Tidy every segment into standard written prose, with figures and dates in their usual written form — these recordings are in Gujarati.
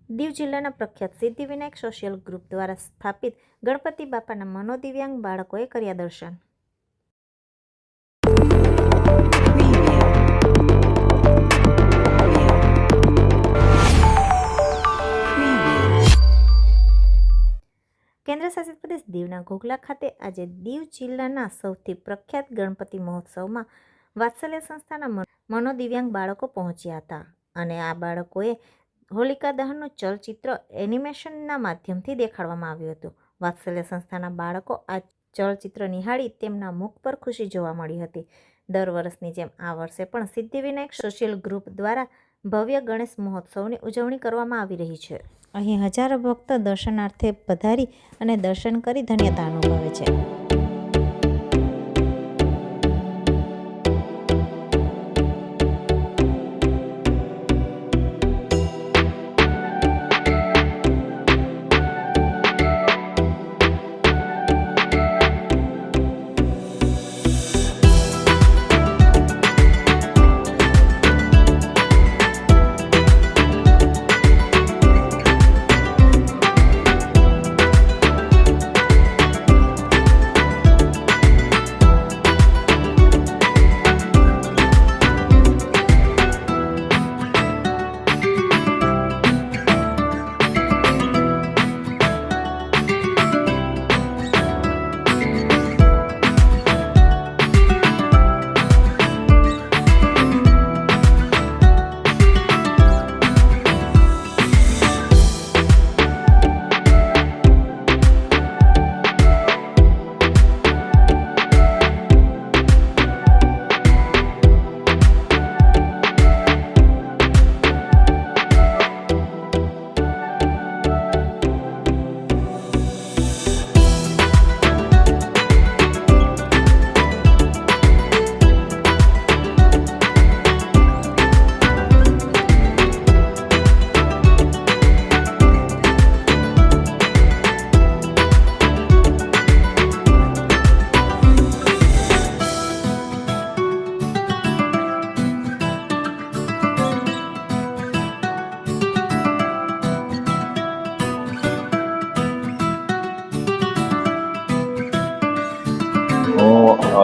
દીવ જિલ્લાના પ્રખ્યાત સિદ્ધિવિનાયક સોશિયલ ગ્રુપ દ્વારા સ્થાપિત ગણપતિ બાપાના મનોદિવ્યાંગ બાળકોએ કર્યા દર્શન। કેન્દ્ર શાસિત પ્રદેશ દીવના ઘોઘલા ખાતે આજે દીવ જિલ્લાના સૌથી પ્રખ્યાત ગણપતિ મહોત્સવમાં વાત્સલ્ય સંસ્થાના મનોદિવ્યાંગ બાળકો પહોંચ્યા હતા અને આ બાળકોએ હોલિકા દહનનું ચલચિત્ર એનિમેશનના માધ્યમથી દેખાડવામાં આવ્યું હતું। વાત્સલ્ય સંસ્થાના બાળકો આ ચલચિત્ર નિહાળી તેમના મુખ પર ખુશી જોવા મળી હતી। દર વર્ષની જેમ આ વર્ષે પણ સિદ્ધિવિનાયક સોશિયલ ગ્રુપ દ્વારા ભવ્ય ગણેશ મહોત્સવની ઉજવણી કરવામાં આવી રહી છે। અહીં હજારો ભક્તો દર્શનાર્થે પધારી અને દર્શન કરી ધન્યતા અનુભવે છે।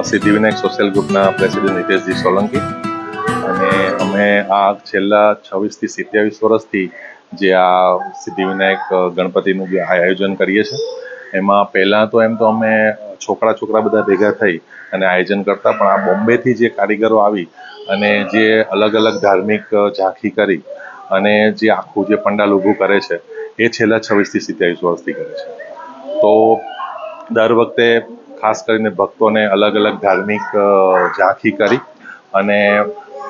સિદ્ધિવિનાયક સોશિયલ ગ્રુપના પ્રેસિડેન્ટ હિતેશજી સોલંકી અને અમે આ છેલ્લા 26 થી 27 વર્ષથી જે આ સિદ્ધિવિનાયક ગણપતિનું જે આયોજન કરીએ છીએ એમાં પહેલાં તો એમ તો અમે છોકરા બધા ભેગા થઈ અને આયોજન કરતા, પણ આ બોમ્બેથી જે કારીગરો આવી અને જે અલગ અલગ ધાર્મિક ઝાંખી કરી અને જે આખું જે પંડાલ ઊભું કરે છે એ છેલ્લા 26 થી 27 વર્ષથી કરે છે। તો દર વખતે ખાસ કરીને ભક્તોને અલગ અલગ ધાર્મિક ઝાંખી કરી અને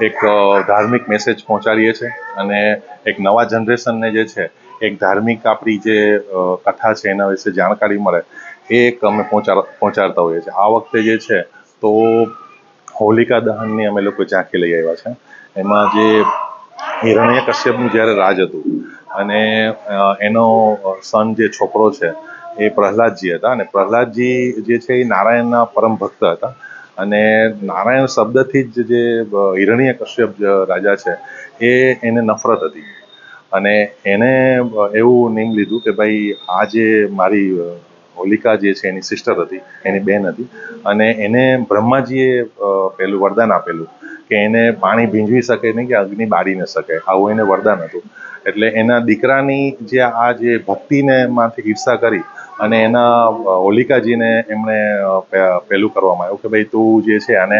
એક ધાર્મિક મેસેજ પહોંચાડીએ છીએ અને એક નવા જનરેશનને જે છે એક ધાર્મિક આપણી જે કથા છે એના વિશે જાણકારી મળે એ એક અમે પહોંચાડતા હોઈએ છીએ। આ વખતે જે છે તો હોલિકા દહનની અમે લોકો ઝાંખી લઈ આવ્યા છે। એમાં જે હિરણ્યકશ્યપનું જ્યારે રાજ હતું અને એનો સન જે છોકરો છે એ પ્રહલાદજી હતા અને પ્રહલાદજી જે છે એ નારાયણના પરમ ભક્ત હતા અને નારાયણ શબ્દથી જ જે હિરણ્યકશ્યપ રાજા છે એને નફરત હતી અને એને એવું નિયમ લીધું કે ભાઈ આ જે મારી હોલિકા જે છે એની સિસ્ટર હતી, એની બહેન હતી અને એને બ્રહ્માજીએ પેલું વરદાન આપેલું કે એને પાણી ભીંજવી શકે નહીં કે અગ્નિ બાળી ન શકે, આવું એને વરદાન હતું। એટલે એના દીકરાની જે આ જે ભક્તિને માંથી ઈર્ષા કરી અને એના હોલિકાજીને એમણે પેલું કરવામાં આવ્યું કે ભાઈ તું જે છે આને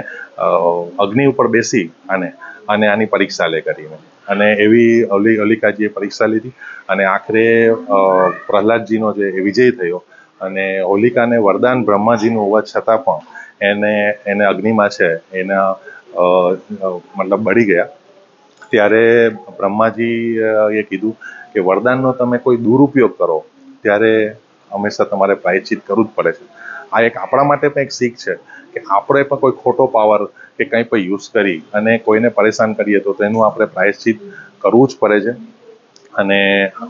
અગ્નિ ઉપર બેસી અને આની પરીક્ષા લે કરીને, અને એવી હોલિકાજીએ પરીક્ષા લીધી અને આખરે પ્રહલાદજીનો જે વિજય થયો અને હોલિકાને વરદાન બ્રહ્માજીનું હોવા છતાં પણ એને અગ્નિમાં છે એના મતલબ બળી ગયા। ત્યારે બ્રહ્માજીએ કીધું કે વરદાનનો તમે કોઈ દુરુપયોગ કરો ત્યારે હંમેશા તમારે પ્રાયશ્ચિત કરવું જ પડે છે। આ એક આપણા માટે પણ એક શીખ છે કે આપણે પણ કોઈ ખોટો પાવર કે કંઈ પણ યુઝ કરી અને કોઈને પરેશાન કરીએ તો તેનું આપણે પ્રાયશ્ચિત કરવું જ પડે છે। અને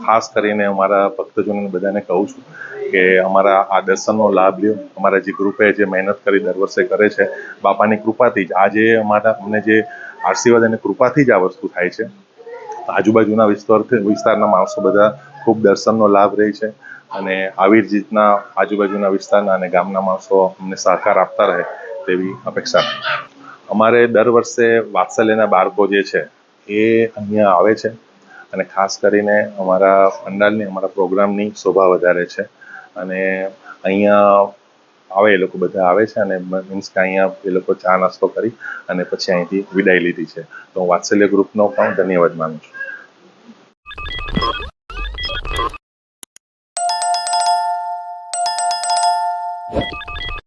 ખાસ કરીને અમારા ભક્તજનોને બધાને કહું છું કે અમારા આ દર્શનનો લાભ લ્યો। અમારા જે ગ્રુપે જે મહેનત કરી દર વર્ષે કરે છે બાપાની કૃપાથી જ આજે અમને જે આશીર્વાદ અને કૃપાથી જ આ વસ્તુ થાય છે। આજુબાજુના વિસ્તારના માણસો બધા ખૂબ દર્શનનો લાભ રહે છે અને આવી જ રીતના આજુબાજુના વિસ્તારના અને ગામના માણસો અમને સહકાર આપતા રહે તેવી અપેક્ષા. અમારે દર વર્ષે વાત્સલ્યના બાળકો જે છે એ અહીંયા આવે છે અને ખાસ કરીને અમારા પંડાલની અમારા પ્રોગ્રામની શોભા વધારે છે અને અહીંયા આવે એ લોકો બધા આવે છે અને મીન્સ કે અહીંયા એ લોકો ચા નાસ્તો કરી અને પછી અહીંથી વિદાય લીધી છે. તો હું વાત્સલ્ય ગ્રુપનો પણ ધન્યવાદ માનું છું.